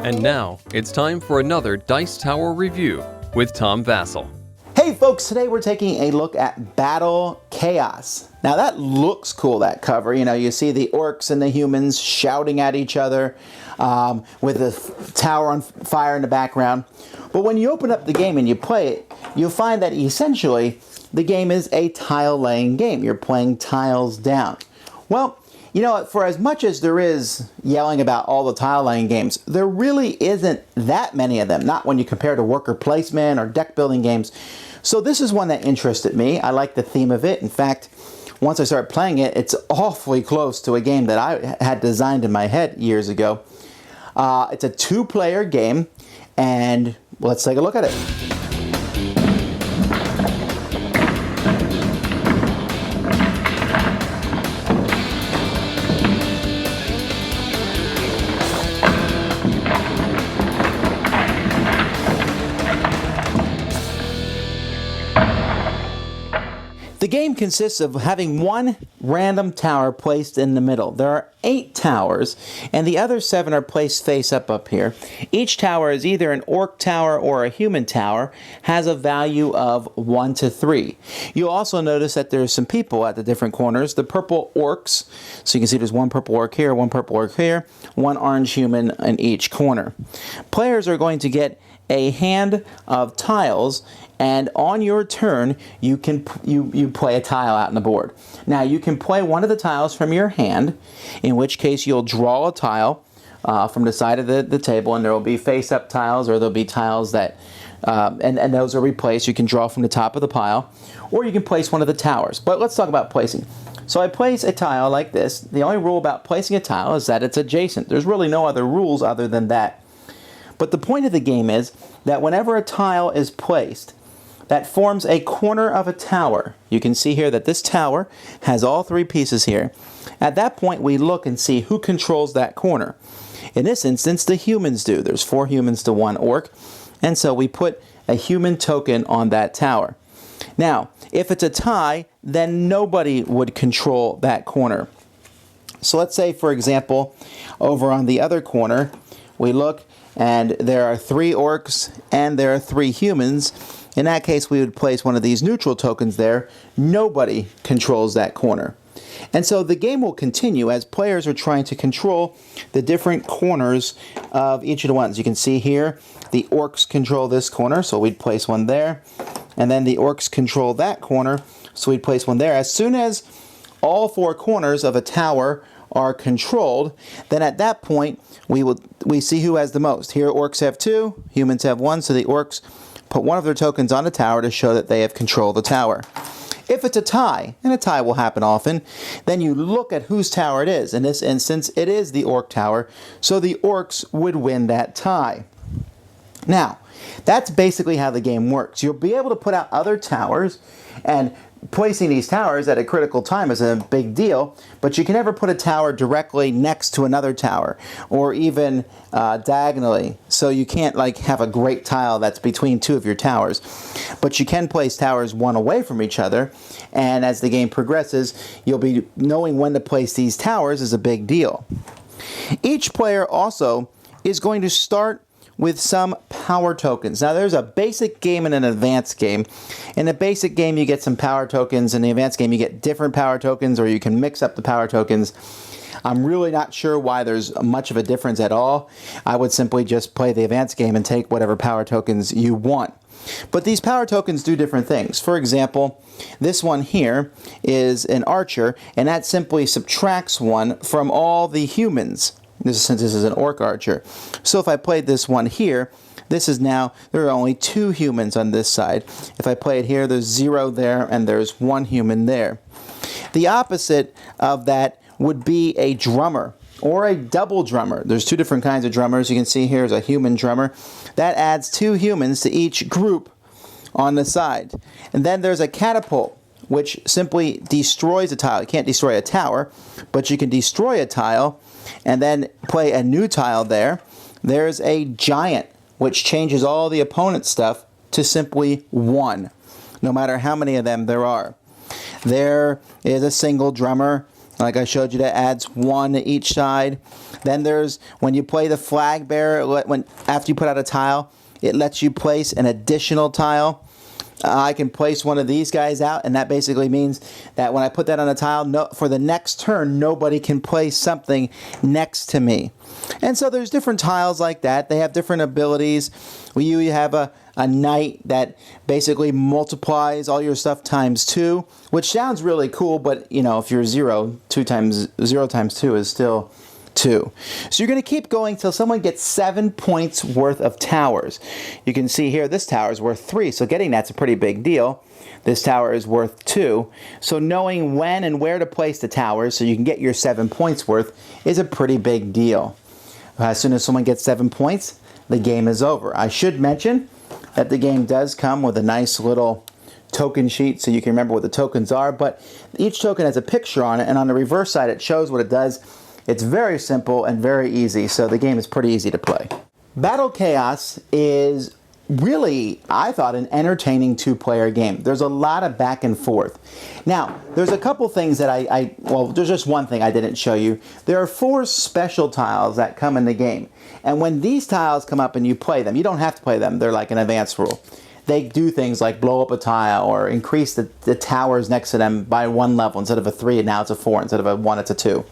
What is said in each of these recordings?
And now, it's time for another Dice Tower review with Tom Vasel. Hey folks, today we're taking a look at Batt'l Khaos. Now that looks cool, that cover. You know, you see the orcs and the humans shouting at each other with the tower on fire in the background. But when you open up the game and you play it, you'll find that essentially the game is a tile laying game. You're playing tiles down. Well, you know, for as much as there is yelling about all the tile laying games, there really isn't that many of them, not when you compare to worker placement or deck building games. So this is one that interested me. I like the theme of it. In fact, once I started playing it, it's awfully close to a game that I had designed in my head years ago. It's a two-player game, and let's take a look at it. The game consists of having one random tower placed in the middle. There are 8 towers, and the other 7 are placed face up here. Each tower is either an orc tower or a human tower, has a value of 1 to 3. You'll also notice that there's some people at the different corners. The purple orcs, so you can see there's one purple orc here, one purple orc here, one orange human in each corner. Players are going to get a hand of tiles, and on your turn you can you play a tile out on the board. Now you can play one of the tiles from your hand, in which case you'll draw a tile from the side of the table, and there will be face up tiles, or there'll be tiles that and those are replaced. You can draw from the top of the pile, or you can place one of the towers. But let's talk about placing. So I place a tile like this. The only rule about placing a tile is that it's adjacent. There's really no other rules other than that. But the point of the game is that whenever a tile is placed that forms a corner of a tower, you can see here that this tower has all 3 pieces here. At that point, we look and see who controls that corner. In this instance, the humans do. There's 4 humans to 1 orc, and so we put a human token on that tower. Now, if it's a tie, then nobody would control that corner. So let's say, for example, over on the other corner, we look and there are 3 orcs and there are 3 humans. In that case, we would place one of these neutral tokens there. Nobody controls that corner. And so the game will continue as players are trying to control the different corners of each of the ones. You can see here, the orcs control this corner, so we'd place one there. And then the orcs control that corner, so we'd place one there. As soon as all 4 corners of a tower are controlled, then at that point we see who has the most. Here orcs have 2, humans have 1, so the orcs put one of their tokens on the tower to show that they have control of the tower. If it's a tie, and a tie will happen often, then you look at whose tower it is. In this instance, it is the orc tower, so the orcs would win that tie. Now, that's basically how the game works. You'll be able to put out other towers, and placing these towers at a critical time is a big deal, but you can never put a tower directly next to another tower, or even diagonally, so you can't like have a great tile that's between 2 of your towers. But you can place towers one away from each other, and as the game progresses, you'll be knowing when to place these towers is a big deal. Each player also is going to start with some power tokens. Now there's a basic game and an advanced game. In the basic game you get some power tokens, in the advanced game you get different power tokens, or you can mix up the power tokens. I'm really not sure why there's much of a difference at all. I would simply just play the advanced game and take whatever power tokens you want. But these power tokens do different things. For example, this one here is an archer, and that simply subtracts 1 from all the humans. Since this is an orc archer. So if I played this one here, this is now, there are only 2 humans on this side. If I play it here, there's 0 there, and there's 1 human there. The opposite of that would be a drummer, or a double drummer. There's 2 different kinds of drummers. You can see here is a human drummer. That adds 2 humans to each group on the side. And then there's a catapult, which simply destroys a tile. You can't destroy a tower, but you can destroy a tile and then play a new tile there. There's a giant, which changes all the opponent's stuff to simply 1, no matter how many of them there are. There is a single drummer, Like I showed you, that adds 1 to each side. Then there's, when you play the flag bearer, after you put out a tile, it lets you place an additional tile. I can place one of these guys out, and that basically means that when I put that on a tile, for the next turn, nobody can place something next to me. And so there's different tiles like that. They have different abilities. You have a knight that basically multiplies all your stuff times 2, which sounds really cool, but if you're 0 times 2 is still 2. So you're going to keep going till someone gets 7 points worth of towers. You can see here this tower is worth 3, so getting that's a pretty big deal. This tower is worth 2. So knowing when and where to place the towers so you can get your 7 points worth is a pretty big deal. As soon as someone gets 7 points, the game is over. I should mention that the game does come with a nice little token sheet so you can remember what the tokens are, but each token has a picture on it, and on the reverse side it shows what it does. It's very simple and very easy, so the game is pretty easy to play. Batt'l Khaos is really, I thought, an entertaining 2-player game. There's a lot of back and forth. Now, there's a couple things that well, there's just one thing I didn't show you. There are 4 special tiles that come in the game. And when these tiles come up and you play them, you don't have to play them. They're like an advanced rule. They do things like blow up a tile or increase the towers next to them by 1 level. Instead of a 3, now it's a 4. Instead of a 1, it's a 2.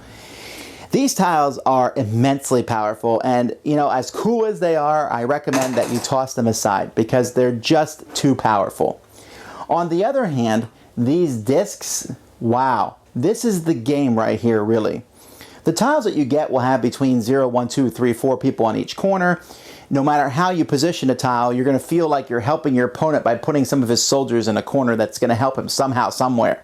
These tiles are immensely powerful, and as cool as they are, I recommend that you toss them aside because they're just too powerful. On the other hand, these discs, wow, this is the game right here, really. The tiles that you get will have between 0, 1, 2, 3, 4 people on each corner. No matter how you position a tile, you're going to feel like you're helping your opponent by putting some of his soldiers in a corner that's going to help him somehow, somewhere.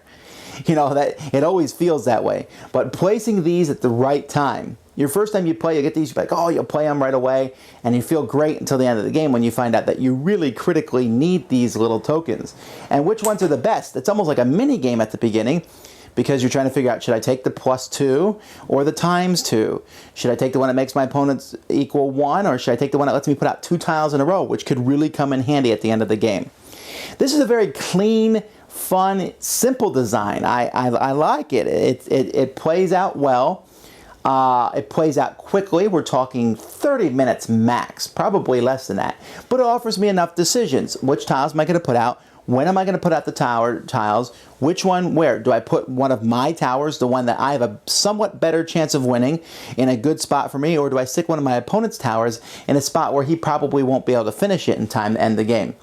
That it always feels that way. But placing these at the right time, your first time you play, you get these, you're like, oh, you'll play them right away, and you feel great until the end of the game when you find out that you really critically need these little tokens. And which ones are the best? It's almost like a mini game at the beginning, because you're trying to figure out, should I take the +2 or the ×2? Should I take the one that makes my opponents equal 1, or should I take the one that lets me put out 2 tiles in a row, which could really come in handy at the end of the game? This is a very clean, fun, simple design. I like it. It plays out well. It plays out quickly. We're talking 30 minutes max, probably less than that. But it offers me enough decisions. Which tiles am I going to put out? When am I going to put out the tiles? Which one, where? Do I put one of my towers, the one that I have a somewhat better chance of winning, in a good spot for me? Or do I stick one of my opponent's towers in a spot where he probably won't be able to finish it in time to end the game?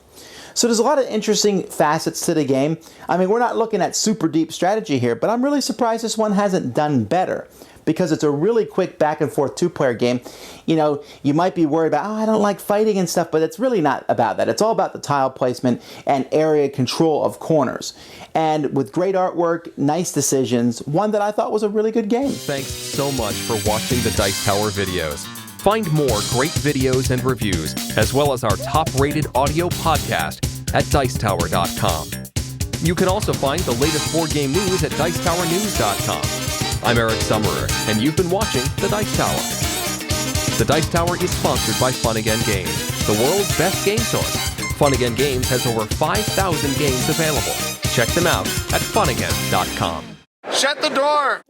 So there's a lot of interesting facets to the game. I mean, we're not looking at super deep strategy here, but I'm really surprised this one hasn't done better, because it's a really quick back and forth 2-player game. You might be worried about, oh, I don't like fighting and stuff, but it's really not about that. It's all about the tile placement and area control of corners. And with great artwork, nice decisions, one that I thought was a really good game. Thanks so much for watching the Dice Tower videos. Find more great videos and reviews, as well as our top-rated audio podcast at Dicetower.com. You can also find the latest board game news at Dicetowernews.com. I'm Eric Summerer, and you've been watching The Dice Tower. The Dice Tower is sponsored by Fun Again Games, the world's best game source. Fun Again Games has over 5,000 games available. Check them out at funagain.com. Shut the door!